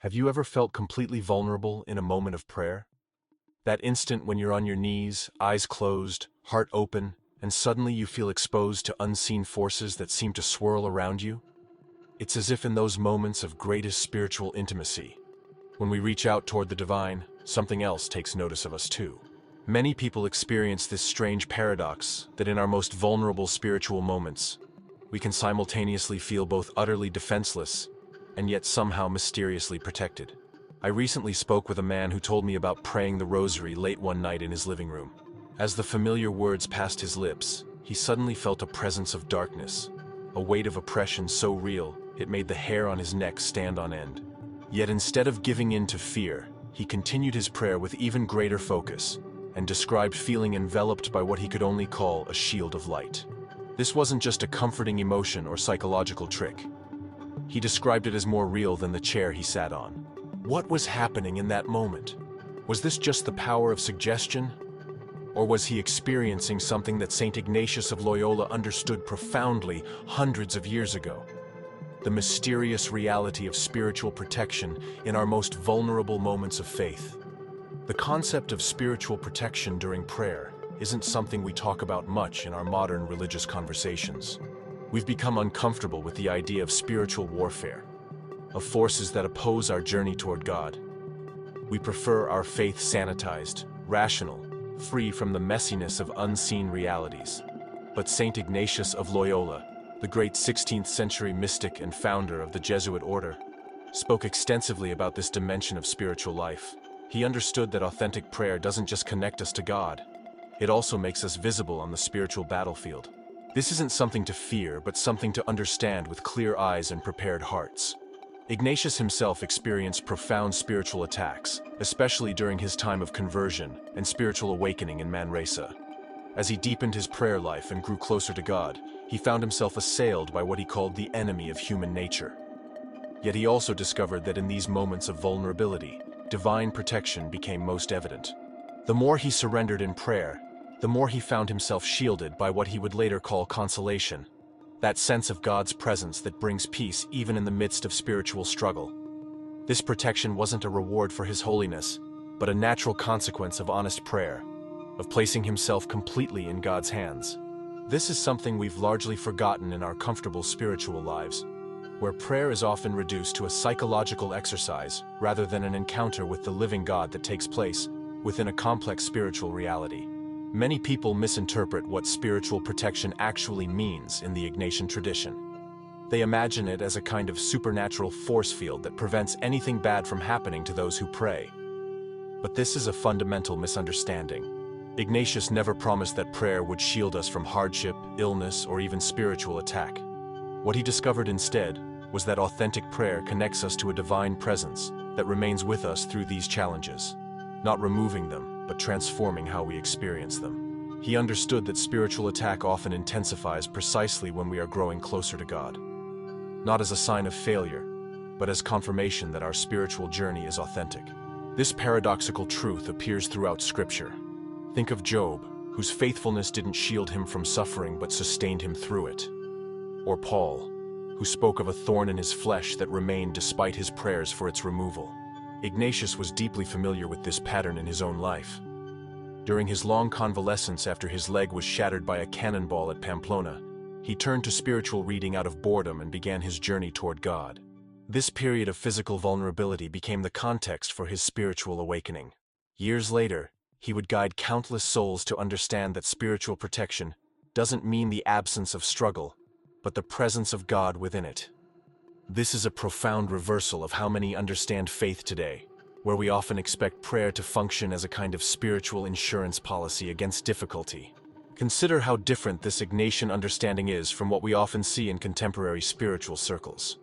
Have you ever felt completely vulnerable in a moment of prayer? That instant when you're on your knees, eyes closed, heart open, and suddenly you feel exposed to unseen forces that seem to swirl around you? It's as if in those moments of greatest spiritual intimacy, when we reach out toward the divine, something else takes notice of us too. Many people experience this strange paradox that in our most vulnerable spiritual moments, we can simultaneously feel both utterly defenseless and yet somehow mysteriously protected. I recently spoke with a man who told me about praying the rosary late one night in his living room. As the familiar words passed his lips, he suddenly felt a presence of darkness, a weight of oppression so real it made the hair on his neck stand on end. Yet instead of giving in to fear, he continued his prayer with even greater focus and described feeling enveloped by what he could only call a shield of light. This wasn't just a comforting emotion or psychological trick. He described it as more real than the chair he sat on. What was happening in that moment? Was this just the power of suggestion? Or was he experiencing something that Saint Ignatius of Loyola understood profoundly hundreds of years ago? The mysterious reality of spiritual protection in our most vulnerable moments of faith. The concept of spiritual protection during prayer isn't something we talk about much in our modern religious conversations. We've become uncomfortable with the idea of spiritual warfare, of forces that oppose our journey toward God. We prefer our faith sanitized, rational, free from the messiness of unseen realities. But Saint Ignatius of Loyola, the great 16th century mystic and founder of the Jesuit order, spoke extensively about this dimension of spiritual life. He understood that authentic prayer doesn't just connect us to God, it also makes us visible on the spiritual battlefield. This isn't something to fear, but something to understand with clear eyes and prepared hearts. Ignatius himself experienced profound spiritual attacks, especially during his time of conversion and spiritual awakening in Manresa. As he deepened his prayer life and grew closer to God, he found himself assailed by what he called the enemy of human nature. Yet he also discovered that in these moments of vulnerability, divine protection became most evident. The more he surrendered in prayer, the more he found himself shielded by what he would later call consolation, that sense of God's presence that brings peace even in the midst of spiritual struggle. This protection wasn't a reward for his holiness, but a natural consequence of honest prayer, of placing himself completely in God's hands. This is something we've largely forgotten in our comfortable spiritual lives, where prayer is often reduced to a psychological exercise rather than an encounter with the living God that takes place within a complex spiritual reality. Many people misinterpret what spiritual protection actually means in the Ignatian tradition. They imagine it as a kind of supernatural force field that prevents anything bad from happening to those who pray. But this is a fundamental misunderstanding. Ignatius never promised that prayer would shield us from hardship, illness, or even spiritual attack. What he discovered instead was that authentic prayer connects us to a divine presence that remains with us through these challenges, not removing them, but transforming how we experience them. He understood that spiritual attack often intensifies precisely when we are growing closer to God, not as a sign of failure, but as confirmation that our spiritual journey is authentic. This paradoxical truth appears throughout Scripture. Think of Job, whose faithfulness didn't shield him from suffering but sustained him through it. Or Paul, who spoke of a thorn in his flesh that remained despite his prayers for its removal. Ignatius was deeply familiar with this pattern in his own life. During his long convalescence after his leg was shattered by a cannonball at Pamplona, he turned to spiritual reading out of boredom and began his journey toward God. This period of physical vulnerability became the context for his spiritual awakening. Years later, he would guide countless souls to understand that spiritual protection doesn't mean the absence of struggle, but the presence of God within it. This is a profound reversal of how many understand faith today, where we often expect prayer to function as a kind of spiritual insurance policy against difficulty. Consider how different this Ignatian understanding is from what we often see in contemporary spiritual circles.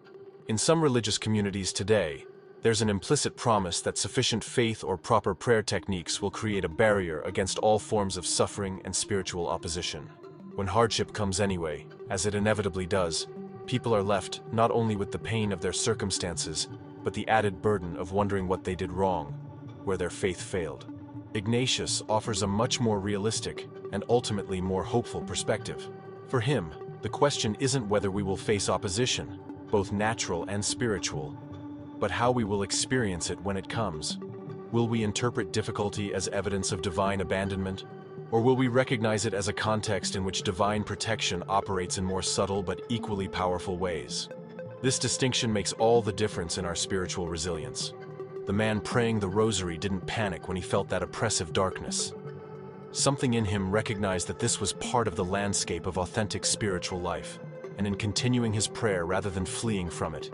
In some religious communities today, there's an implicit promise that sufficient faith or proper prayer techniques will create a barrier against all forms of suffering and spiritual opposition. When hardship comes anyway, as it inevitably does, people are left not only with the pain of their circumstances, but the added burden of wondering what they did wrong, where their faith failed. Ignatius offers a much more realistic and ultimately more hopeful perspective. For him, the question isn't whether we will face opposition, both natural and spiritual, but how we will experience it when it comes. Will we interpret difficulty as evidence of divine abandonment, or will we recognize it as a context in which divine protection operates in more subtle but equally powerful ways? This distinction makes all the difference in our spiritual resilience. The man praying the rosary didn't panic when he felt that oppressive darkness. Something in him recognized that this was part of the landscape of authentic spiritual life, and in continuing his prayer rather than fleeing from it,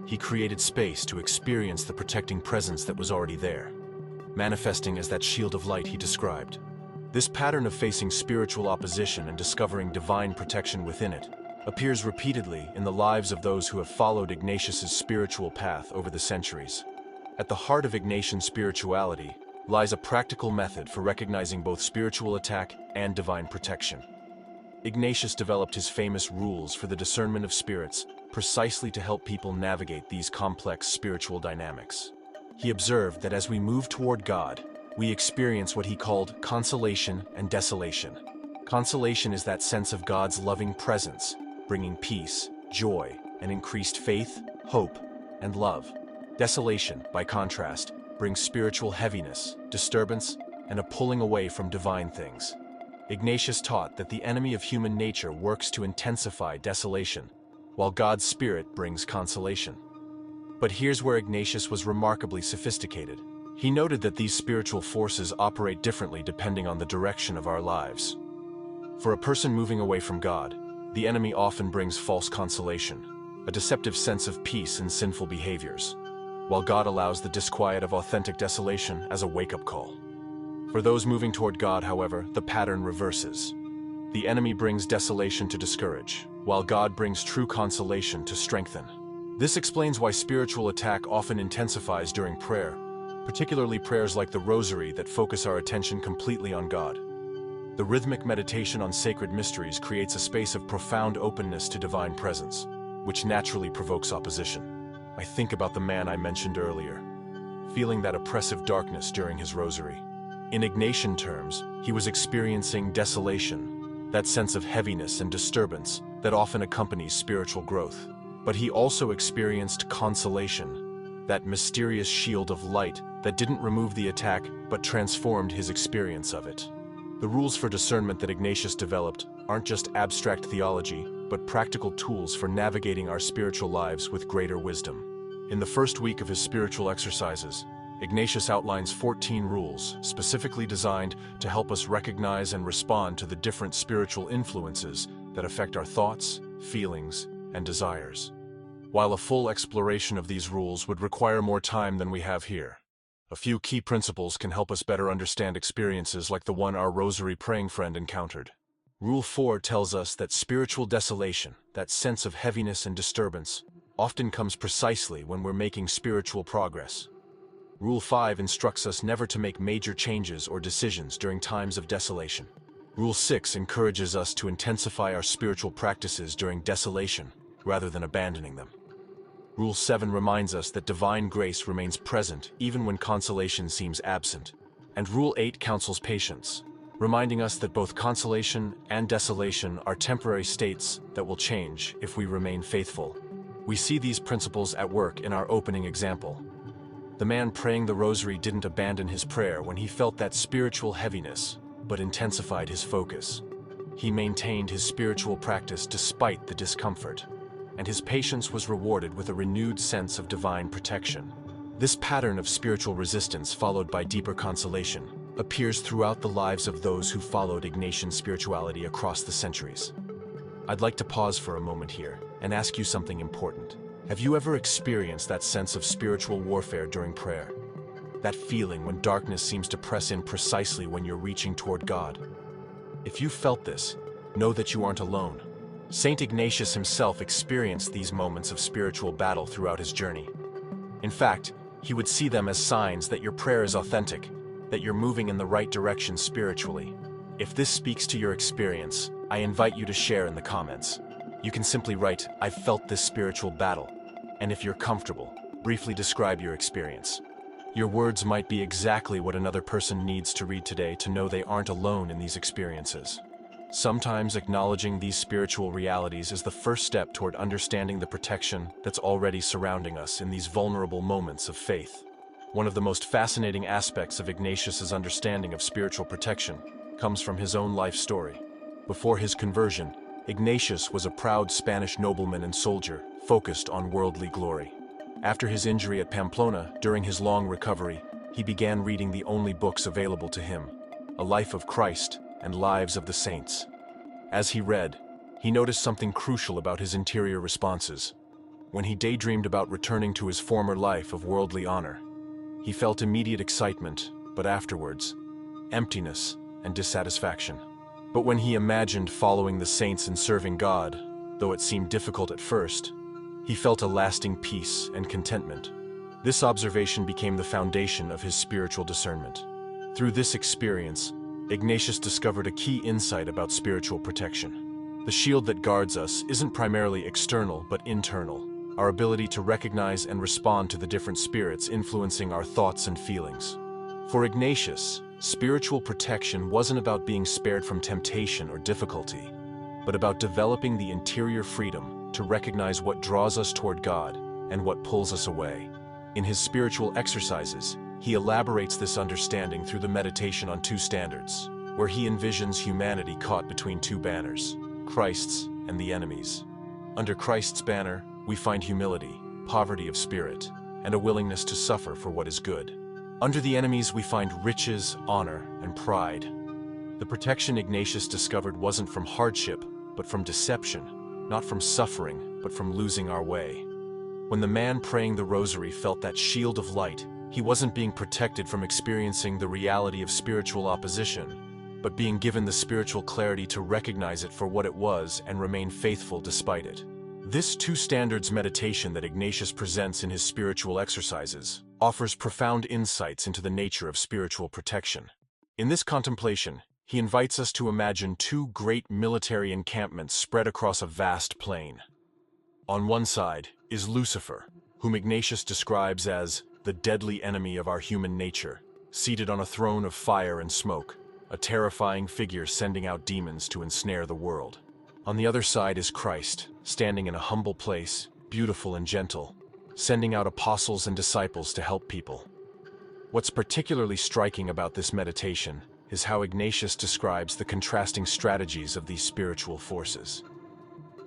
he created space to experience the protecting presence that was already there, manifesting as that shield of light he described. This pattern of facing spiritual opposition and discovering divine protection within it appears repeatedly in the lives of those who have followed Ignatius's spiritual path over the centuries. At the heart of Ignatian spirituality lies a practical method for recognizing both spiritual attack and divine protection. Ignatius developed his famous rules for the discernment of spirits precisely to help people navigate these complex spiritual dynamics. He observed that as we move toward God, we experience what he called consolation and desolation. Consolation is that sense of God's loving presence, bringing peace, joy, and increased faith, hope, and love. Desolation, by contrast, brings spiritual heaviness, disturbance, and a pulling away from divine things. Ignatius taught that the enemy of human nature works to intensify desolation, while God's Spirit brings consolation. But here's where Ignatius was remarkably sophisticated. He noted that these spiritual forces operate differently depending on the direction of our lives. For a person moving away from God, the enemy often brings false consolation, a deceptive sense of peace in sinful behaviors, while God allows the disquiet of authentic desolation as a wake-up call. For those moving toward God, however, the pattern reverses. The enemy brings desolation to discourage, while God brings true consolation to strengthen. This explains why spiritual attack often intensifies during prayer, particularly prayers like the rosary that focus our attention completely on God. The rhythmic meditation on sacred mysteries creates a space of profound openness to divine presence, which naturally provokes opposition. I think about the man I mentioned earlier, feeling that oppressive darkness during his rosary. In Ignatian terms, he was experiencing desolation, that sense of heaviness and disturbance that often accompanies spiritual growth. But he also experienced consolation, that mysterious shield of light that didn't remove the attack but transformed his experience of it. The rules for discernment that Ignatius developed aren't just abstract theology, but practical tools for navigating our spiritual lives with greater wisdom. In the first week of his spiritual exercises, Ignatius outlines 14 rules specifically designed to help us recognize and respond to the different spiritual influences that affect our thoughts, feelings, and desires. While a full exploration of these rules would require more time than we have here, a few key principles can help us better understand experiences like the one our rosary praying friend encountered. Rule 4 tells us that spiritual desolation, that sense of heaviness and disturbance, often comes precisely when we're making spiritual progress. Rule 5 instructs us never to make major changes or decisions during times of desolation. Rule 6 encourages us to intensify our spiritual practices during desolation, rather than abandoning them. Rule 7 reminds us that divine grace remains present even when consolation seems absent. And Rule 8 counsels patience, reminding us that both consolation and desolation are temporary states that will change if we remain faithful. We see these principles at work in our opening example. The man praying the rosary didn't abandon his prayer when he felt that spiritual heaviness, but intensified his focus. He maintained his spiritual practice despite the discomfort, and his patience was rewarded with a renewed sense of divine protection. This pattern of spiritual resistance followed by deeper consolation appears throughout the lives of those who followed Ignatian spirituality across the centuries. I'd like to pause for a moment here and ask you something important. Have you ever experienced that sense of spiritual warfare during prayer? That feeling when darkness seems to press in precisely when you're reaching toward God? If you felt this, know that you aren't alone. Saint Ignatius himself experienced these moments of spiritual battle throughout his journey. In fact, he would see them as signs that your prayer is authentic, that you're moving in the right direction spiritually. If this speaks to your experience, I invite you to share in the comments. You can simply write, "I've felt this spiritual battle," and if you're comfortable, briefly describe your experience. Your words might be exactly what another person needs to read today to know they aren't alone in these experiences. Sometimes acknowledging these spiritual realities is the first step toward understanding the protection that's already surrounding us in these vulnerable moments of faith. One of the most fascinating aspects of Ignatius's understanding of spiritual protection comes from his own life story. Before his conversion, Ignatius was a proud Spanish nobleman and soldier focused on worldly glory. After his injury at Pamplona, during his long recovery, he began reading the only books available to him, A Life of Christ and Lives of the Saints. As he read, he noticed something crucial about his interior responses. When he daydreamed about returning to his former life of worldly honor, he felt immediate excitement, but afterwards, emptiness and dissatisfaction. But when he imagined following the saints and serving God, though it seemed difficult at first, he felt a lasting peace and contentment. This observation became the foundation of his spiritual discernment. Through this experience, Ignatius discovered a key insight about spiritual protection. The shield that guards us isn't primarily external but internal, our ability to recognize and respond to the different spirits influencing our thoughts and feelings. For Ignatius, spiritual protection wasn't about being spared from temptation or difficulty, but about developing the interior freedom to recognize what draws us toward God and what pulls us away. In his spiritual exercises, he elaborates this understanding through the meditation on two standards, where he envisions humanity caught between two banners, Christ's and the enemy's. Under Christ's banner, we find humility, poverty of spirit, and a willingness to suffer for what is good. Under the enemy's, we find riches, honor, and pride. The protection Ignatius discovered wasn't from hardship, but from deception, not from suffering, but from losing our way. When the man praying the rosary felt that shield of light, he wasn't being protected from experiencing the reality of spiritual opposition, but being given the spiritual clarity to recognize it for what it was and remain faithful despite it. This two standards meditation that Ignatius presents in his spiritual exercises offers profound insights into the nature of spiritual protection. In this contemplation, he invites us to imagine two great military encampments spread across a vast plain. On one side is Lucifer, whom Ignatius describes as the deadly enemy of our human nature, seated on a throne of fire and smoke, a terrifying figure sending out demons to ensnare the world. On the other side is Christ, standing in a humble place, beautiful and gentle, sending out apostles and disciples to help people. What's particularly striking about this meditation is how Ignatius describes the contrasting strategies of these spiritual forces.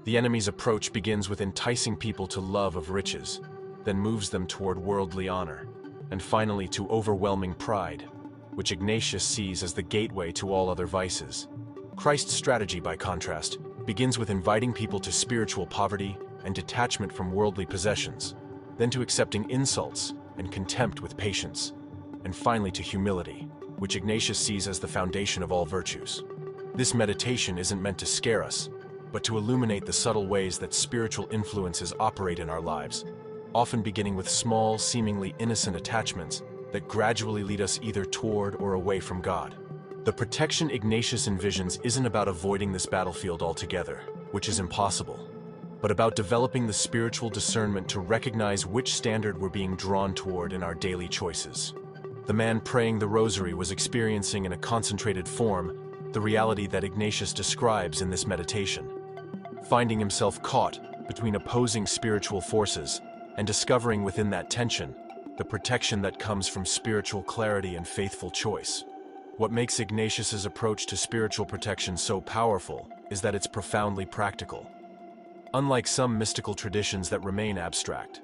The enemy's approach begins with enticing people to love of riches, then moves them toward worldly honor, and finally to overwhelming pride, which Ignatius sees as the gateway to all other vices. Christ's strategy, by contrast, begins with inviting people to spiritual poverty and detachment from worldly possessions, then to accepting insults and contempt with patience, and finally to humility, which Ignatius sees as the foundation of all virtues. This meditation isn't meant to scare us, but to illuminate the subtle ways that spiritual influences operate in our lives, often beginning with small, seemingly innocent attachments that gradually lead us either toward or away from God. The protection Ignatius envisions isn't about avoiding this battlefield altogether, which is impossible, but about developing the spiritual discernment to recognize which standard we're being drawn toward in our daily choices. The man praying the rosary was experiencing in a concentrated form the reality that Ignatius describes in this meditation, finding himself caught between opposing spiritual forces and discovering within that tension the protection that comes from spiritual clarity and faithful choice. What makes Ignatius's approach to spiritual protection so powerful is that it's profoundly practical. Unlike some mystical traditions that remain abstract,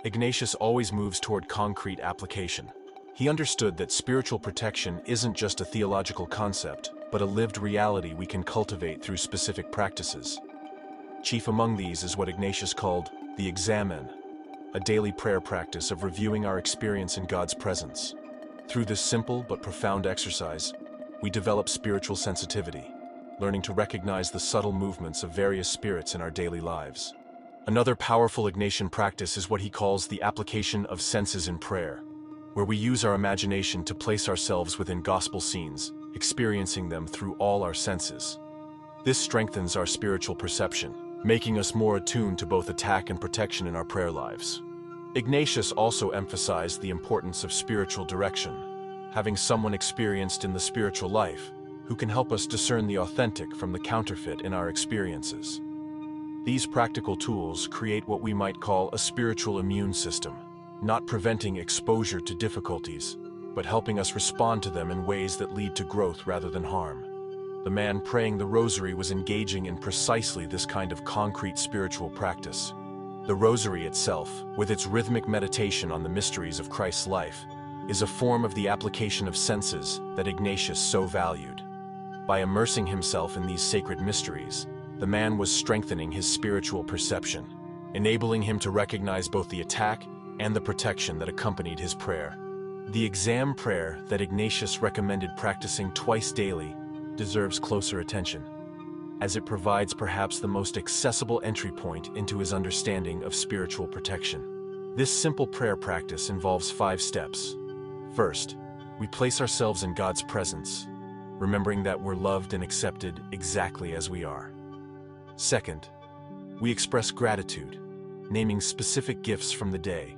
Ignatius always moves toward concrete application. He understood that spiritual protection isn't just a theological concept, but a lived reality we can cultivate through specific practices. Chief among these is what Ignatius called the examen, a daily prayer practice of reviewing our experience in God's presence. Through this simple but profound exercise, we develop spiritual sensitivity, learning to recognize the subtle movements of various spirits in our daily lives. Another powerful Ignatian practice is what he calls the application of senses in prayer, where we use our imagination to place ourselves within gospel scenes, experiencing them through all our senses. This strengthens our spiritual perception, making us more attuned to both attack and protection in our prayer lives. Ignatius also emphasized the importance of spiritual direction, having someone experienced in the spiritual life who can help us discern the authentic from the counterfeit in our experiences. These practical tools create what we might call a spiritual immune system, not preventing exposure to difficulties, but helping us respond to them in ways that lead to growth rather than harm. The man praying the rosary was engaging in precisely this kind of concrete spiritual practice. The rosary itself, with its rhythmic meditation on the mysteries of Christ's life, is a form of the application of senses that Ignatius so valued. By immersing himself in these sacred mysteries, the man was strengthening his spiritual perception, enabling him to recognize both the attack and the protection that accompanied his prayer. The exam prayer that Ignatius recommended practicing twice daily deserves closer attention, as it provides perhaps the most accessible entry point into his understanding of spiritual protection. This simple prayer practice involves 5 steps. First, we place ourselves in God's presence, remembering that we're loved and accepted exactly as we are. Second, we express gratitude, naming specific gifts from the day,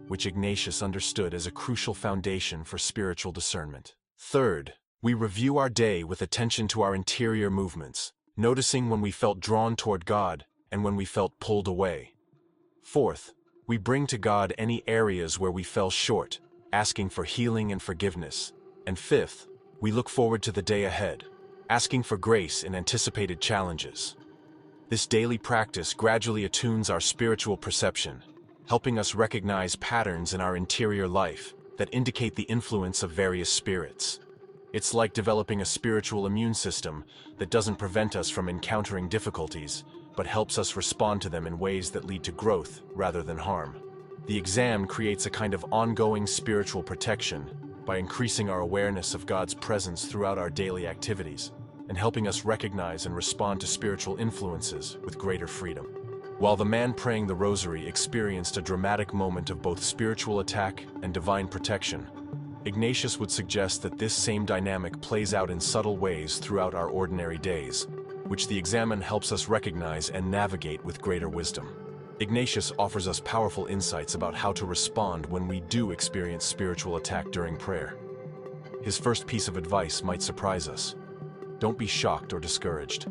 which Ignatius understood as a crucial foundation for spiritual discernment. Third, we review our day with attention to our interior movements, noticing when we felt drawn toward God and when we felt pulled away. Fourth, we bring to God any areas where we fell short, asking for healing and forgiveness. And fifth, we look forward to the day ahead, asking for grace in anticipated challenges. This daily practice gradually attunes our spiritual perception, helping us recognize patterns in our interior life that indicate the influence of various spirits. It's like developing a spiritual immune system that doesn't prevent us from encountering difficulties, but helps us respond to them in ways that lead to growth rather than harm. The exam creates a kind of ongoing spiritual protection by increasing our awareness of God's presence throughout our daily activities and helping us recognize and respond to spiritual influences with greater freedom. While the man praying the rosary experienced a dramatic moment of both spiritual attack and divine protection, Ignatius would suggest that this same dynamic plays out in subtle ways throughout our ordinary days, which the examen helps us recognize and navigate with greater wisdom. Ignatius offers us powerful insights about how to respond when we do experience spiritual attack during prayer. His first piece of advice might surprise us. Don't be shocked or discouraged.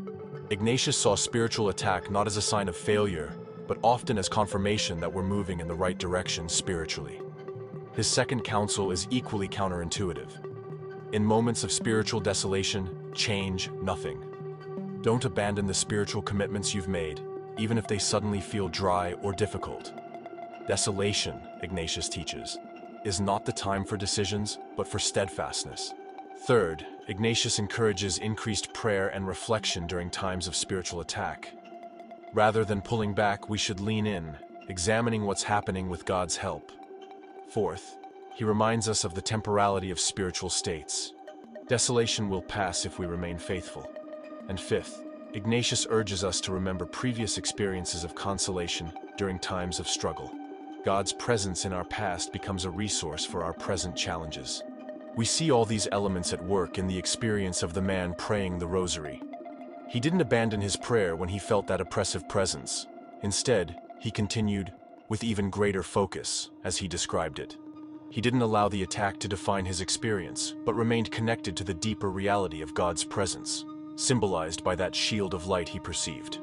Ignatius saw spiritual attack not as a sign of failure, but often as confirmation that we're moving in the right direction spiritually. His second counsel is equally counterintuitive. In moments of spiritual desolation, change nothing. Don't abandon the spiritual commitments you've made, even if they suddenly feel dry or difficult. Desolation, Ignatius teaches, is not the time for decisions, but for steadfastness. Third, Ignatius encourages increased prayer and reflection during times of spiritual attack. Rather than pulling back, we should lean in, examining what's happening with God's help. Fourth, he reminds us of the temporality of spiritual states. Desolation will pass if we remain faithful. And fifth, Ignatius urges us to remember previous experiences of consolation during times of struggle. God's presence in our past becomes a resource for our present challenges. We see all these elements at work in the experience of the man praying the rosary. He didn't abandon his prayer when he felt that oppressive presence. Instead, he continued with even greater focus, as he described it. He didn't allow the attack to define his experience, but remained connected to the deeper reality of God's presence, symbolized by that shield of light he perceived.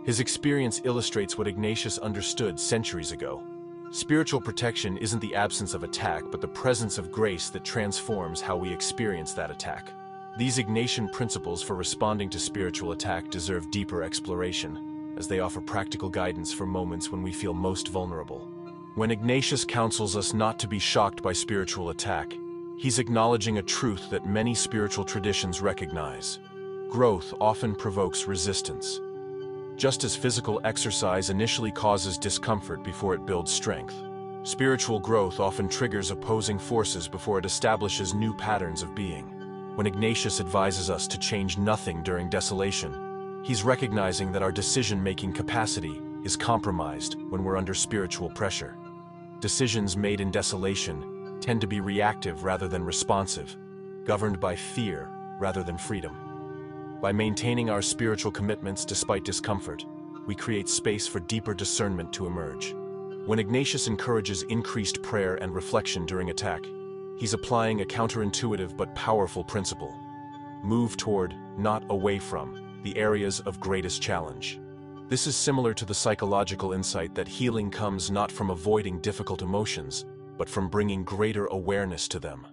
His experience illustrates what Ignatius understood centuries ago. Spiritual protection isn't the absence of attack, but the presence of grace that transforms how we experience that attack. These Ignatian principles for responding to spiritual attack deserve deeper exploration, as they offer practical guidance for moments when we feel most vulnerable. When Ignatius counsels us not to be shocked by spiritual attack, he's acknowledging a truth that many spiritual traditions recognize. Growth often provokes resistance. Just as physical exercise initially causes discomfort before it builds strength, spiritual growth often triggers opposing forces before it establishes new patterns of being. When Ignatius advises us to change nothing during desolation, he's recognizing that our decision-making capacity is compromised when we're under spiritual pressure. Decisions made in desolation tend to be reactive rather than responsive, governed by fear rather than freedom. By maintaining our spiritual commitments despite discomfort, we create space for deeper discernment to emerge. When Ignatius encourages increased prayer and reflection during attack, he's applying a counterintuitive but powerful principle. move toward, not away from, the areas of greatest challenge. This is similar to the psychological insight that healing comes not from avoiding difficult emotions, but from bringing greater awareness to them.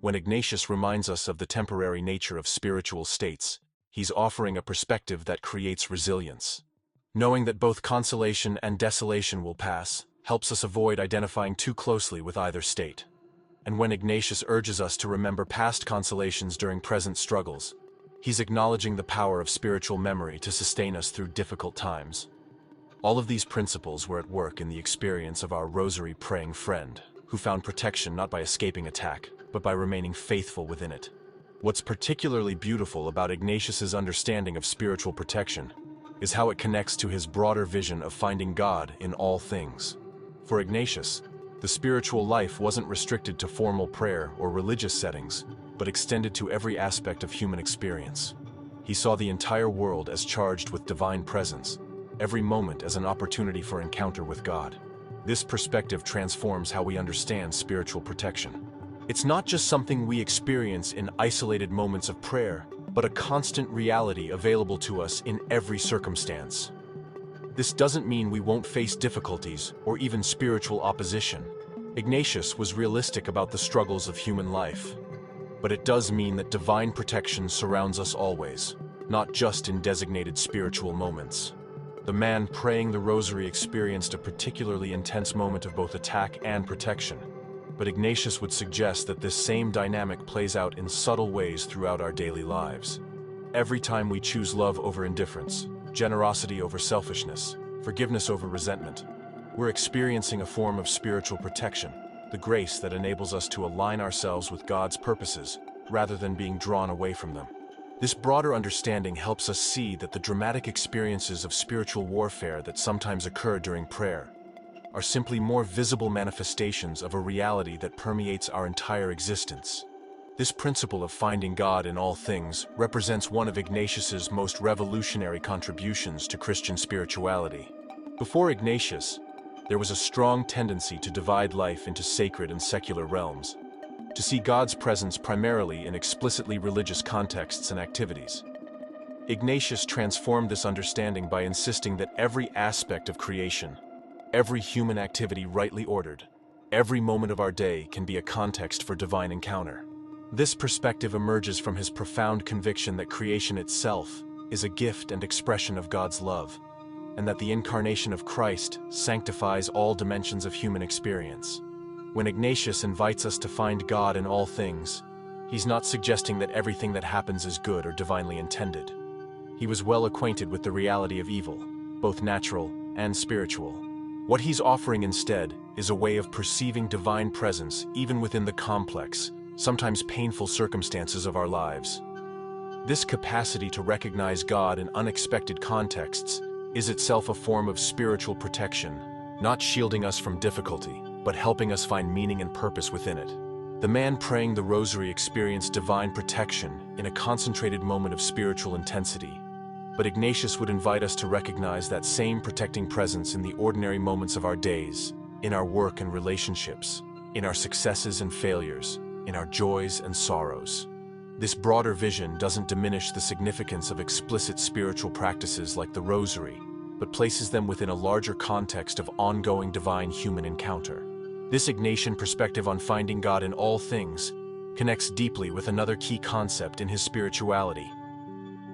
When Ignatius reminds us of the temporary nature of spiritual states, he's offering a perspective that creates resilience. Knowing that both consolation and desolation will pass helps us avoid identifying too closely with either state. And when Ignatius urges us to remember past consolations during present struggles, he's acknowledging the power of spiritual memory to sustain us through difficult times. All of these principles were at work in the experience of our rosary-praying friend, who found protection not by escaping attack, but by remaining faithful within it. What's particularly beautiful about Ignatius's understanding of spiritual protection is how it connects to his broader vision of finding God in all things. For Ignatius, the spiritual life wasn't restricted to formal prayer or religious settings, but extended to every aspect of human experience. He saw the entire world as charged with divine presence, every moment as an opportunity for encounter with God. This perspective transforms how we understand spiritual protection. It's not just something we experience in isolated moments of prayer, but a constant reality available to us in every circumstance. This doesn't mean we won't face difficulties or even spiritual opposition. Ignatius was realistic about the struggles of human life. But it does mean that divine protection surrounds us always, not just in designated spiritual moments. The man praying the rosary experienced a particularly intense moment of both attack and protection. But Ignatius would suggest that this same dynamic plays out in subtle ways throughout our daily lives. Every time we choose love over indifference, generosity over selfishness, forgiveness over resentment, we're experiencing a form of spiritual protection, the grace that enables us to align ourselves with God's purposes rather than being drawn away from them. This broader understanding helps us see that the dramatic experiences of spiritual warfare that sometimes occur during prayer are simply more visible manifestations of a reality that permeates our entire existence. This principle of finding God in all things represents one of Ignatius's most revolutionary contributions to Christian spirituality. Before Ignatius, there was a strong tendency to divide life into sacred and secular realms, to see God's presence primarily in explicitly religious contexts and activities. Ignatius transformed this understanding by insisting that every aspect of creation, every human activity rightly ordered, every moment of our day can be a context for divine encounter. This perspective emerges from his profound conviction that creation itself is a gift and expression of God's love, and that the incarnation of Christ sanctifies all dimensions of human experience. When Ignatius invites us to find God in all things, he's not suggesting that everything that happens is good or divinely intended. He was well acquainted with the reality of evil, both natural and spiritual. What he's offering instead is a way of perceiving divine presence even within the complex, sometimes painful circumstances of our lives. This capacity to recognize God in unexpected contexts is itself a form of spiritual protection, not shielding us from difficulty, but helping us find meaning and purpose within it. The man praying the rosary experienced divine protection in a concentrated moment of spiritual intensity. But Ignatius would invite us to recognize that same protecting presence in the ordinary moments of our days, in our work and relationships, in our successes and failures, in our joys and sorrows. This broader vision doesn't diminish the significance of explicit spiritual practices like the rosary, but places them within a larger context of ongoing divine human encounter. This Ignatian perspective on finding God in all things connects deeply with another key concept in his spirituality: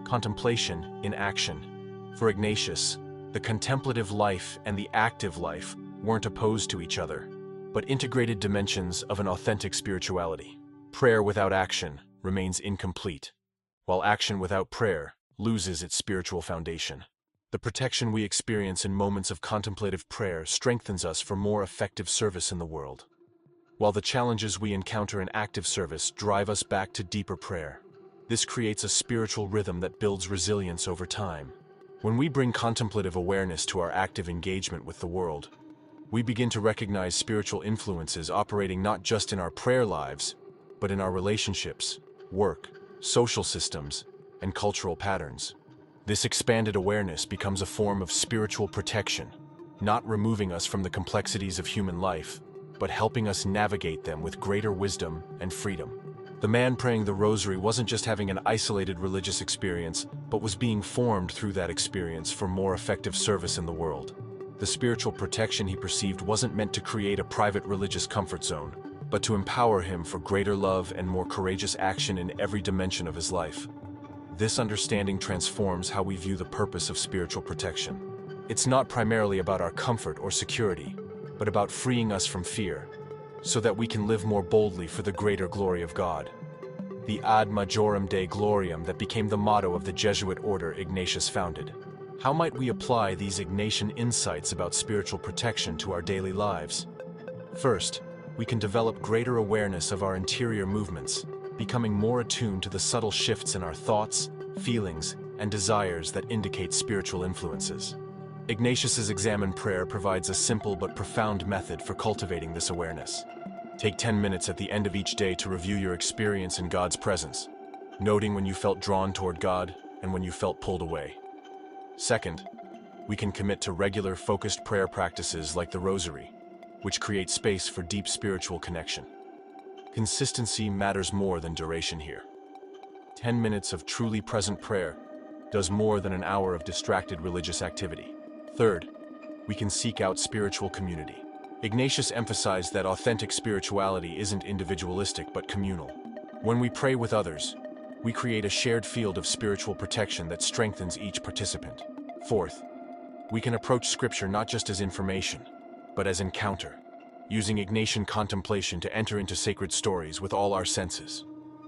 contemplation in action. For Ignatius, the contemplative life and the active life weren't opposed to each other, but integrated dimensions of an authentic spirituality. Prayer without action remains incomplete, while action without prayer loses its spiritual foundation. The protection we experience in moments of contemplative prayer strengthens us for more effective service in the world, while the challenges we encounter in active service drive us back to deeper prayer. This creates a spiritual rhythm that builds resilience over time. When we bring contemplative awareness to our active engagement with the world, we begin to recognize spiritual influences operating not just in our prayer lives, but in our relationships, work, social systems, and cultural patterns. This expanded awareness becomes a form of spiritual protection, not removing us from the complexities of human life, but helping us navigate them with greater wisdom and freedom. The man praying the rosary wasn't just having an isolated religious experience, but was being formed through that experience for more effective service in the world. The spiritual protection he perceived wasn't meant to create a private religious comfort zone, but to empower him for greater love and more courageous action in every dimension of his life. This understanding transforms how we view the purpose of spiritual protection. It's not primarily about our comfort or security, but about freeing us from fear, so that we can live more boldly for the greater glory of God. The Ad Majorem Dei Gloriam that became the motto of the Jesuit order Ignatius founded. How might we apply these Ignatian insights about spiritual protection to our daily lives? First, we can develop greater awareness of our interior movements, becoming more attuned to the subtle shifts in our thoughts, feelings, and desires that indicate spiritual influences. Ignatius's Examen prayer provides a simple but profound method for cultivating this awareness. Take 10 minutes at the end of each day to review your experience in God's presence, noting when you felt drawn toward God and when you felt pulled away. Second, we can commit to regular, focused prayer practices like the rosary, which create space for deep spiritual connection. Consistency matters more than duration here. 10 minutes of truly present prayer does more than an hour of distracted religious activity. Third, we can seek out spiritual community. Ignatius emphasized that authentic spirituality isn't individualistic but communal. When we pray with others, we create a shared field of spiritual protection that strengthens each participant. Fourth, we can approach Scripture not just as information, but as encounter, using Ignatian contemplation to enter into sacred stories with all our senses.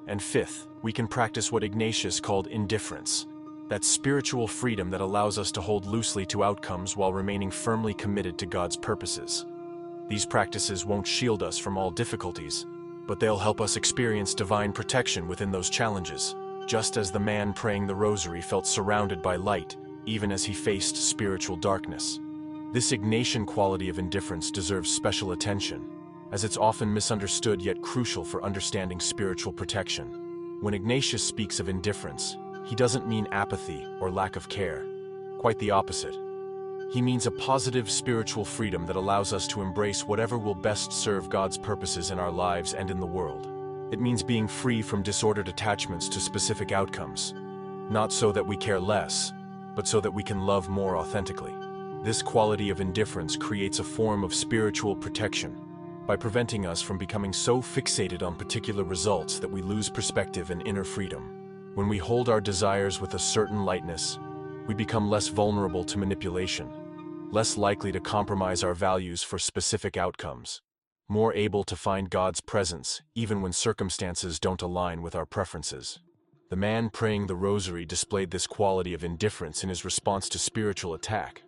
And fifth, we can practice what Ignatius called indifference, that spiritual freedom that allows us to hold loosely to outcomes while remaining firmly committed to God's purposes. These practices won't shield us from all difficulties, but they'll help us experience divine protection within those challenges, just as the man praying the rosary felt surrounded by light, even as he faced spiritual darkness. This Ignatian quality of indifference deserves special attention, as it's often misunderstood yet crucial for understanding spiritual protection. When Ignatius speaks of indifference, he doesn't mean apathy or lack of care. Quite the opposite. He means a positive spiritual freedom that allows us to embrace whatever will best serve God's purposes in our lives and in the world. It means being free from disordered attachments to specific outcomes, not so that we care less, but so that we can love more authentically. This quality of indifference creates a form of spiritual protection by preventing us from becoming so fixated on particular results that we lose perspective and inner freedom. When we hold our desires with a certain lightness, we become less vulnerable to manipulation, less likely to compromise our values for specific outcomes, more able to find God's presence even when circumstances don't align with our preferences. The man praying the rosary displayed this quality of indifference in his response to spiritual attack.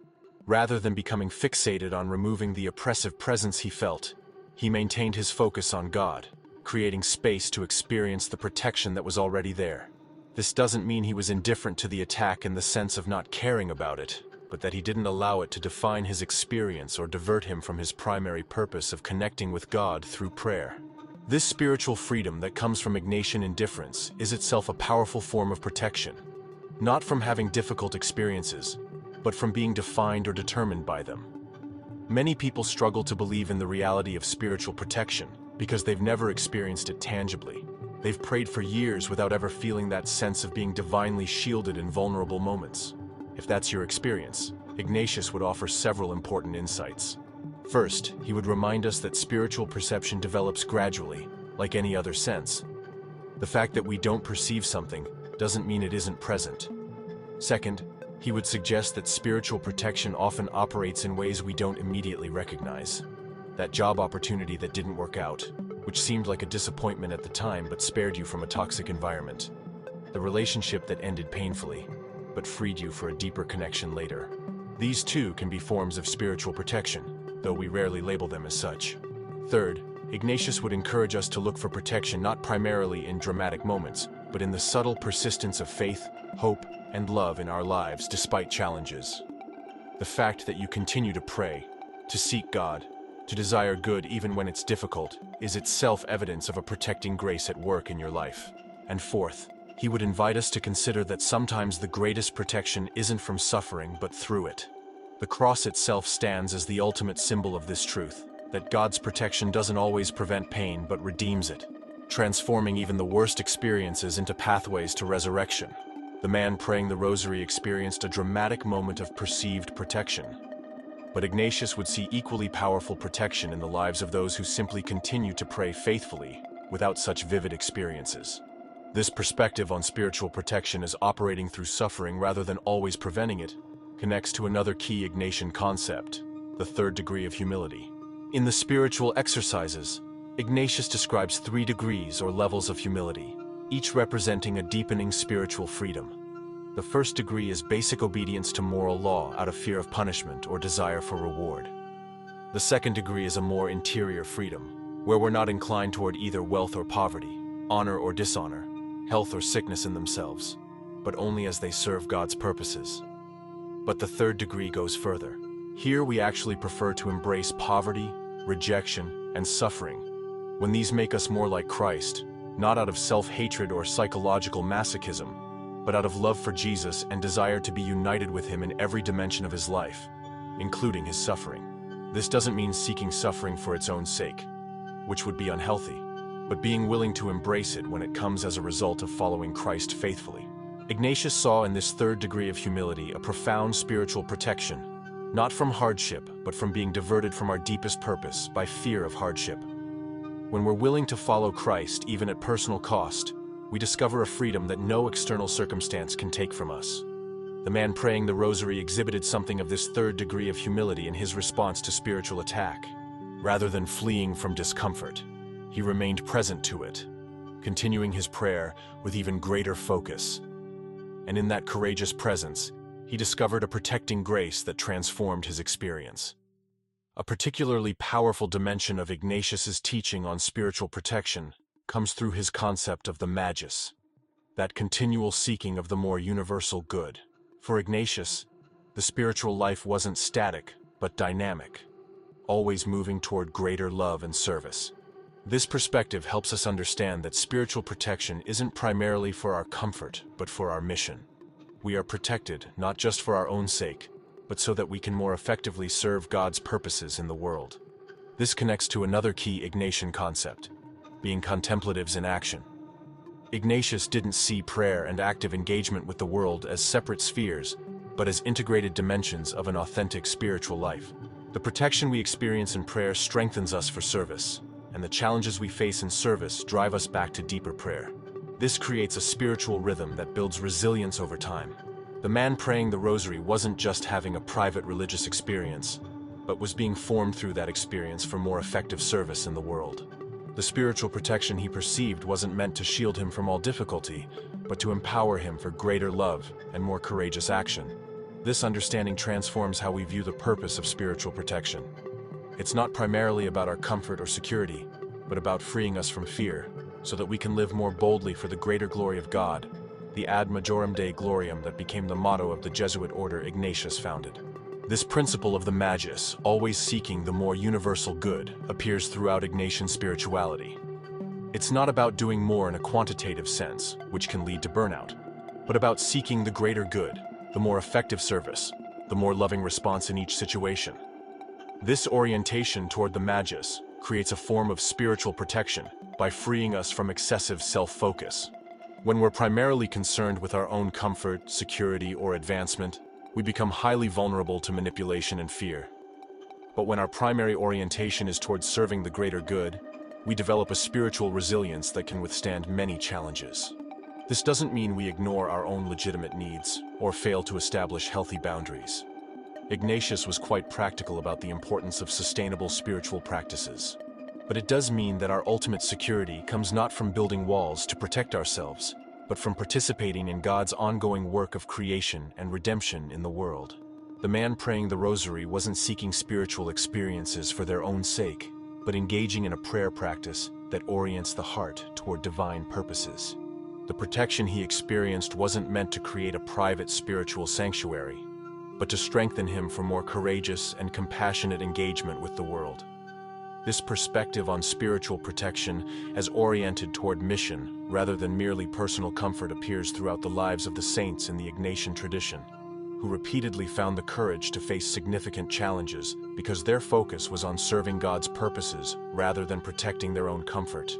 Rather than becoming fixated on removing the oppressive presence he felt, he maintained his focus on God, creating space to experience the protection that was already there. This doesn't mean he was indifferent to the attack in the sense of not caring about it, but that he didn't allow it to define his experience or divert him from his primary purpose of connecting with God through prayer. This spiritual freedom that comes from Ignatian indifference is itself a powerful form of protection, not from having difficult experiences, but from being defined or determined by them. Many people struggle to believe in the reality of spiritual protection because they've never experienced it tangibly. They've prayed for years without ever feeling that sense of being divinely shielded in vulnerable moments. If that's your experience, Ignatius would offer several important insights. First, he would remind us that spiritual perception develops gradually, like any other sense. The fact that we don't perceive something doesn't mean it isn't present. Second, he would suggest that spiritual protection often operates in ways we don't immediately recognize. That job opportunity that didn't work out, which seemed like a disappointment at the time but spared you from a toxic environment. The relationship that ended painfully, but freed you for a deeper connection later. These too can be forms of spiritual protection, though we rarely label them as such. Third, Ignatius would encourage us to look for protection not primarily in dramatic moments, but in the subtle persistence of faith, hope, and love in our lives despite challenges. The fact that you continue to pray, to seek God, to desire good even when it's difficult, is itself evidence of a protecting grace at work in your life. And fourth, he would invite us to consider that sometimes the greatest protection isn't from suffering but through it. The cross itself stands as the ultimate symbol of this truth, that God's protection doesn't always prevent pain but redeems it, transforming even the worst experiences into pathways to resurrection. The man praying the rosary experienced a dramatic moment of perceived protection. But Ignatius would see equally powerful protection in the lives of those who simply continue to pray faithfully without such vivid experiences. This perspective on spiritual protection as operating through suffering rather than always preventing it connects to another key Ignatian concept, the third degree of humility. In the spiritual exercises, Ignatius describes 3 degrees or levels of humility, each representing a deepening spiritual freedom. The first degree is basic obedience to moral law out of fear of punishment or desire for reward. The second degree is a more interior freedom, where we're not inclined toward either wealth or poverty, honor or dishonor, health or sickness in themselves, but only as they serve God's purposes. But the third degree goes further. Here we actually prefer to embrace poverty, rejection, and suffering, when these make us more like Christ, not out of self-hatred or psychological masochism, but out of love for Jesus and desire to be united with him in every dimension of his life, including his suffering. This doesn't mean seeking suffering for its own sake, which would be unhealthy, but being willing to embrace it when it comes as a result of following Christ faithfully. Ignatius saw in this third degree of humility a profound spiritual protection, not from hardship, but from being diverted from our deepest purpose by fear of hardship. When we're willing to follow Christ, even at personal cost, we discover a freedom that no external circumstance can take from us. The man praying the rosary exhibited something of this third degree of humility in his response to spiritual attack. Rather than fleeing from discomfort, he remained present to it, continuing his prayer with even greater focus. And in that courageous presence, he discovered a protecting grace that transformed his experience. A particularly powerful dimension of Ignatius's teaching on spiritual protection comes through his concept of the magis, that continual seeking of the more universal good. For Ignatius, the spiritual life wasn't static, but dynamic, always moving toward greater love and service. This perspective helps us understand that spiritual protection isn't primarily for our comfort, but for our mission. We are protected not just for our own sake, but so that we can more effectively serve God's purposes in the world. This connects to another key Ignatian concept, being contemplatives in action. Ignatius didn't see prayer and active engagement with the world as separate spheres, but as integrated dimensions of an authentic spiritual life. The protection we experience in prayer strengthens us for service, and the challenges we face in service drive us back to deeper prayer. This creates a spiritual rhythm that builds resilience over time. The man praying the rosary wasn't just having a private religious experience, but was being formed through that experience for more effective service in the world. The spiritual protection he perceived wasn't meant to shield him from all difficulty, but to empower him for greater love and more courageous action. This understanding transforms how we view the purpose of spiritual protection. It's not primarily about our comfort or security, but about freeing us from fear, so that we can live more boldly for the greater glory of God, the ad majorem Dei gloriam that became the motto of the Jesuit order Ignatius founded. This principle of the magis, always seeking the more universal good, appears throughout Ignatian spirituality. It's not about doing more in a quantitative sense, which can lead to burnout, but about seeking the greater good, the more effective service, the more loving response in each situation. This orientation toward the magis creates a form of spiritual protection by freeing us from excessive self-focus. When we're primarily concerned with our own comfort, security, or advancement, we become highly vulnerable to manipulation and fear. But when our primary orientation is towards serving the greater good, we develop a spiritual resilience that can withstand many challenges. This doesn't mean we ignore our own legitimate needs or fail to establish healthy boundaries. Ignatius was quite practical about the importance of sustainable spiritual practices. But it does mean that our ultimate security comes not from building walls to protect ourselves, but from participating in God's ongoing work of creation and redemption in the world. The man praying the rosary wasn't seeking spiritual experiences for their own sake, but engaging in a prayer practice that orients the heart toward divine purposes. The protection he experienced wasn't meant to create a private spiritual sanctuary, but to strengthen him for more courageous and compassionate engagement with the world. This perspective on spiritual protection as oriented toward mission rather than merely personal comfort appears throughout the lives of the saints in the Ignatian tradition, who repeatedly found the courage to face significant challenges because their focus was on serving God's purposes rather than protecting their own comfort.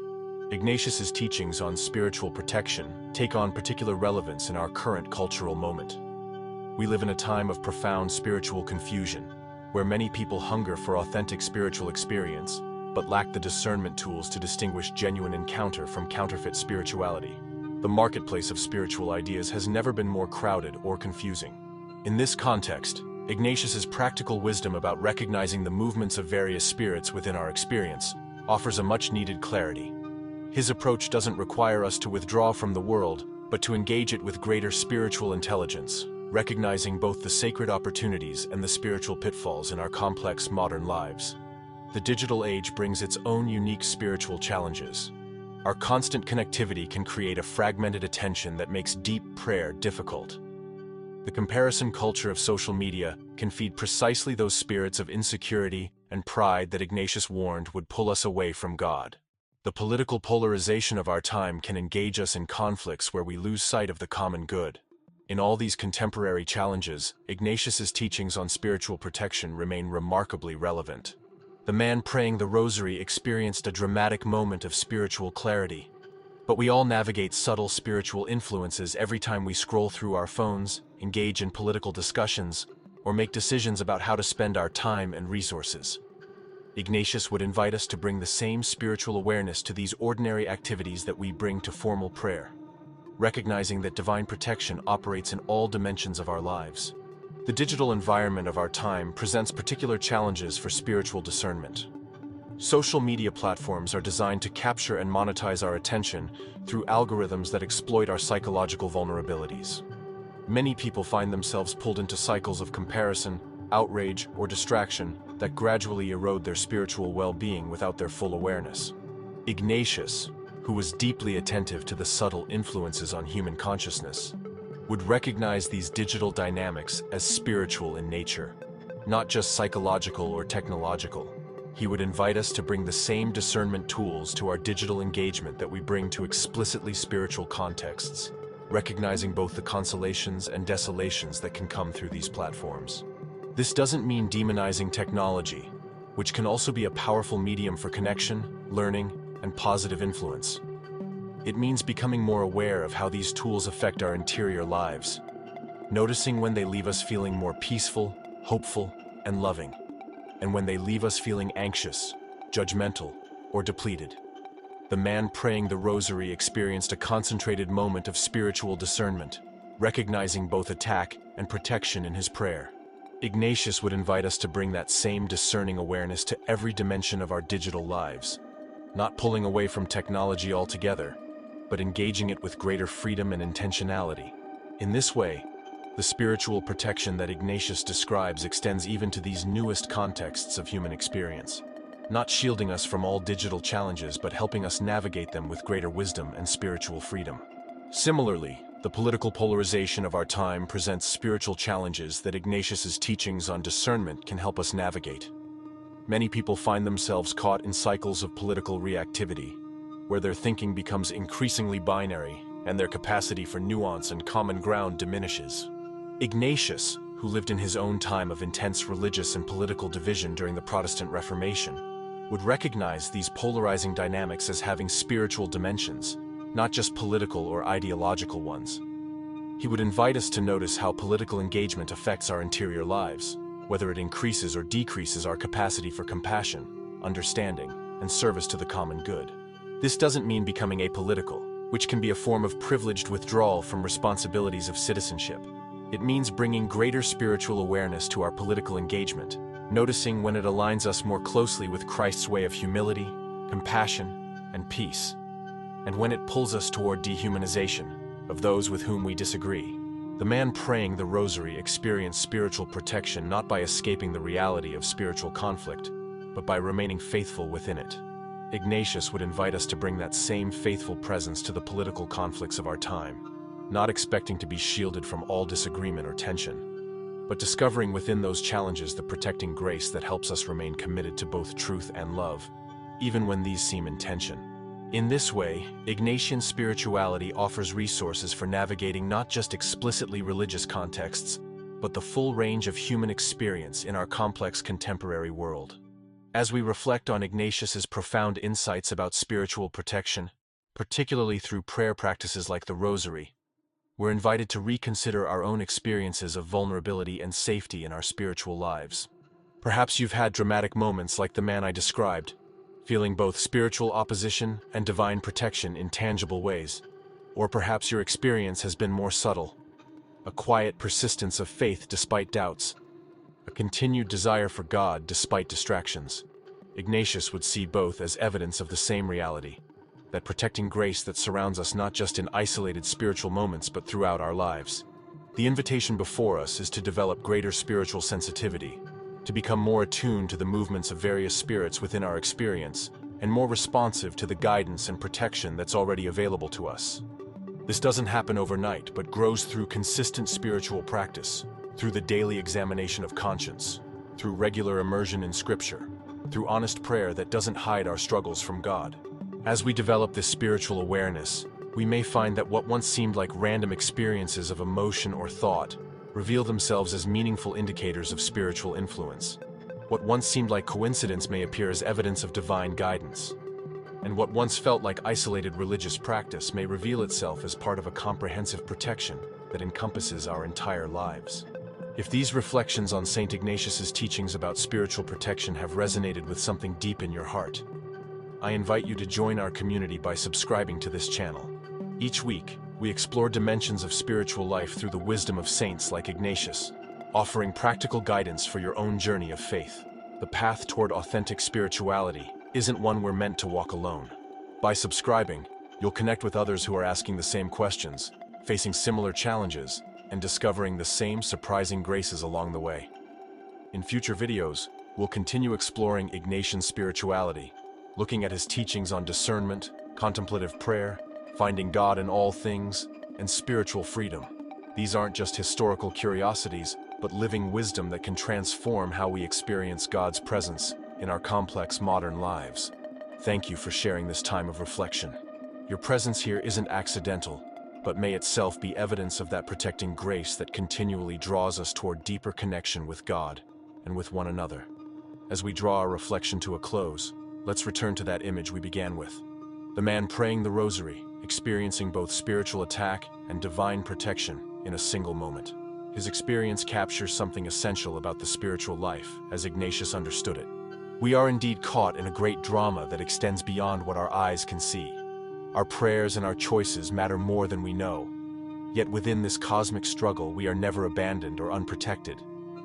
Ignatius's teachings on spiritual protection take on particular relevance in our current cultural moment. We live in a time of profound spiritual confusion, where many people hunger for authentic spiritual experience, but lack the discernment tools to distinguish genuine encounter from counterfeit spirituality. The marketplace of spiritual ideas has never been more crowded or confusing. In this context, Ignatius's practical wisdom about recognizing the movements of various spirits within our experience offers a much-needed clarity. His approach doesn't require us to withdraw from the world, but to engage it with greater spiritual intelligence, recognizing both the sacred opportunities and the spiritual pitfalls in our complex modern lives. The digital age brings its own unique spiritual challenges. Our constant connectivity can create a fragmented attention that makes deep prayer difficult. The comparison culture of social media can feed precisely those spirits of insecurity and pride that Ignatius warned would pull us away from God. The political polarization of our time can engage us in conflicts where we lose sight of the common good. In all these contemporary challenges, Ignatius's teachings on spiritual protection remain remarkably relevant. The man praying the rosary experienced a dramatic moment of spiritual clarity. But we all navigate subtle spiritual influences every time we scroll through our phones, engage in political discussions, or make decisions about how to spend our time and resources. Ignatius would invite us to bring the same spiritual awareness to these ordinary activities that we bring to formal prayer, recognizing that divine protection operates in all dimensions of our lives. The digital environment of our time presents particular challenges for spiritual discernment. Social media platforms are designed to capture and monetize our attention through algorithms that exploit our psychological vulnerabilities. Many people find themselves pulled into cycles of comparison, outrage, or distraction that gradually erode their spiritual well-being without their full awareness. Ignatius, who was deeply attentive to the subtle influences on human consciousness, would recognize these digital dynamics as spiritual in nature, not just psychological or technological. He would invite us to bring the same discernment tools to our digital engagement that we bring to explicitly spiritual contexts, recognizing both the consolations and desolations that can come through these platforms. This doesn't mean demonizing technology, which can also be a powerful medium for connection, learning, and positive influence. It means becoming more aware of how these tools affect our interior lives, noticing when they leave us feeling more peaceful, hopeful, and loving, and when they leave us feeling anxious, judgmental, or depleted. The man praying the rosary experienced a concentrated moment of spiritual discernment, recognizing both attack and protection in his prayer. Ignatius would invite us to bring that same discerning awareness to every dimension of our digital lives, not pulling away from technology altogether, but engaging it with greater freedom and intentionality. In this way, the spiritual protection that Ignatius describes extends even to these newest contexts of human experience, not shielding us from all digital challenges but helping us navigate them with greater wisdom and spiritual freedom. Similarly, the political polarization of our time presents spiritual challenges that Ignatius's teachings on discernment can help us navigate. Many people find themselves caught in cycles of political reactivity, where their thinking becomes increasingly binary and their capacity for nuance and common ground diminishes. Ignatius, who lived in his own time of intense religious and political division during the Protestant Reformation, would recognize these polarizing dynamics as having spiritual dimensions, not just political or ideological ones. He would invite us to notice how political engagement affects our interior lives, whether it increases or decreases our capacity for compassion, understanding, and service to the common good. This doesn't mean becoming apolitical, which can be a form of privileged withdrawal from responsibilities of citizenship. It means bringing greater spiritual awareness to our political engagement, noticing when it aligns us more closely with Christ's way of humility, compassion, and peace, and when it pulls us toward dehumanization of those with whom we disagree. The man praying the rosary experienced spiritual protection not by escaping the reality of spiritual conflict, but by remaining faithful within it. Ignatius would invite us to bring that same faithful presence to the political conflicts of our time, not expecting to be shielded from all disagreement or tension, but discovering within those challenges the protecting grace that helps us remain committed to both truth and love, even when these seem in tension. In this way, Ignatian spirituality offers resources for navigating not just explicitly religious contexts, but the full range of human experience in our complex contemporary world. As we reflect on Ignatius's profound insights about spiritual protection, particularly through prayer practices like the rosary. We're invited to reconsider our own experiences of vulnerability and safety in our spiritual lives. Perhaps you've had dramatic moments like the man I described, feeling both spiritual opposition and divine protection in tangible ways. Or perhaps your experience has been more subtle, a quiet persistence of faith despite doubts, a continued desire for God despite distractions. Ignatius would see both as evidence of the same reality, that protecting grace that surrounds us not just in isolated spiritual moments but throughout our lives. The invitation before us is to develop greater spiritual sensitivity, to become more attuned to the movements of various spirits within our experience, and more responsive to the guidance and protection that's already available to us. This doesn't happen overnight, but grows through consistent spiritual practice, through the daily examination of conscience, through regular immersion in Scripture, through honest prayer that doesn't hide our struggles from God. As we develop this spiritual awareness, we may find that what once seemed like random experiences of emotion or thought reveal themselves as meaningful indicators of spiritual influence. What once seemed like coincidence may appear as evidence of divine guidance. And what once felt like isolated religious practice may reveal itself as part of a comprehensive protection that encompasses our entire lives. If these reflections on Saint Ignatius's teachings about spiritual protection have resonated with something deep in your heart, I invite you to join our community by subscribing to this channel. Each week, we explore dimensions of spiritual life through the wisdom of saints like Ignatius, offering practical guidance for your own journey of faith. The path toward authentic spirituality isn't one we're meant to walk alone. By subscribing, you'll connect with others who are asking the same questions, facing similar challenges, and discovering the same surprising graces along the way. In future videos, we'll continue exploring Ignatian spirituality, looking at his teachings on discernment, contemplative prayer, finding God in all things, and spiritual freedom. These aren't just historical curiosities, but living wisdom that can transform how we experience God's presence in our complex modern lives. Thank you for sharing this time of reflection. Your presence here isn't accidental, but may itself be evidence of that protecting grace that continually draws us toward deeper connection with God and with one another. As we draw our reflection to a close, let's return to that image we began with. The man praying the rosary, experiencing both spiritual attack and divine protection in a single moment. His experience captures something essential about the spiritual life, as Ignatius understood it. We are indeed caught in a great drama that extends beyond what our eyes can see. Our prayers and our choices matter more than we know. Yet within this cosmic struggle, we are never abandoned or unprotected.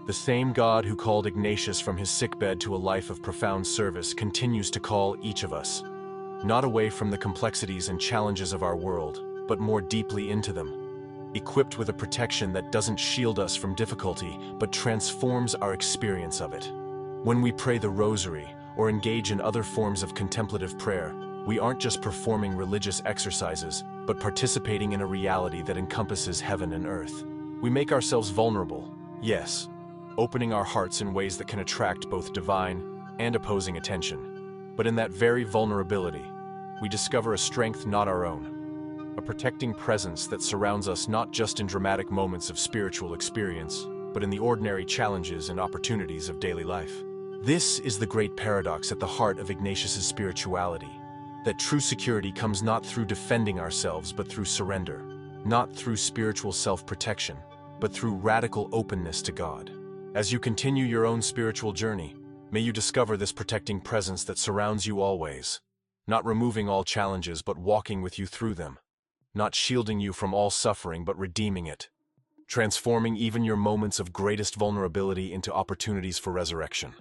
The same God who called Ignatius from his sickbed to a life of profound service continues to call each of us, not away from the complexities and challenges of our world, but more deeply into them, equipped with a protection that doesn't shield us from difficulty, but transforms our experience of it. When we pray the rosary or engage in other forms of contemplative prayer, we aren't just performing religious exercises, but participating in a reality that encompasses heaven and earth. We make ourselves vulnerable, yes, opening our hearts in ways that can attract both divine and opposing attention. But in that very vulnerability, we discover a strength not our own, a protecting presence that surrounds us not just in dramatic moments of spiritual experience, but in the ordinary challenges and opportunities of daily life. This is the great paradox at the heart of Ignatius's spirituality, that true security comes not through defending ourselves but through surrender, not through spiritual self-protection, but through radical openness to God. As you continue your own spiritual journey, may you discover this protecting presence that surrounds you always, not removing all challenges but walking with you through them, not shielding you from all suffering but redeeming it, transforming even your moments of greatest vulnerability into opportunities for resurrection.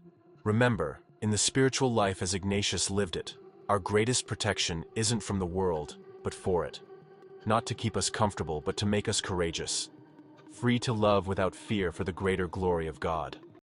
Remember, in the spiritual life as Ignatius lived it, our greatest protection isn't from the world, but for it. Not to keep us comfortable, but to make us courageous, free to love without fear for the greater glory of God.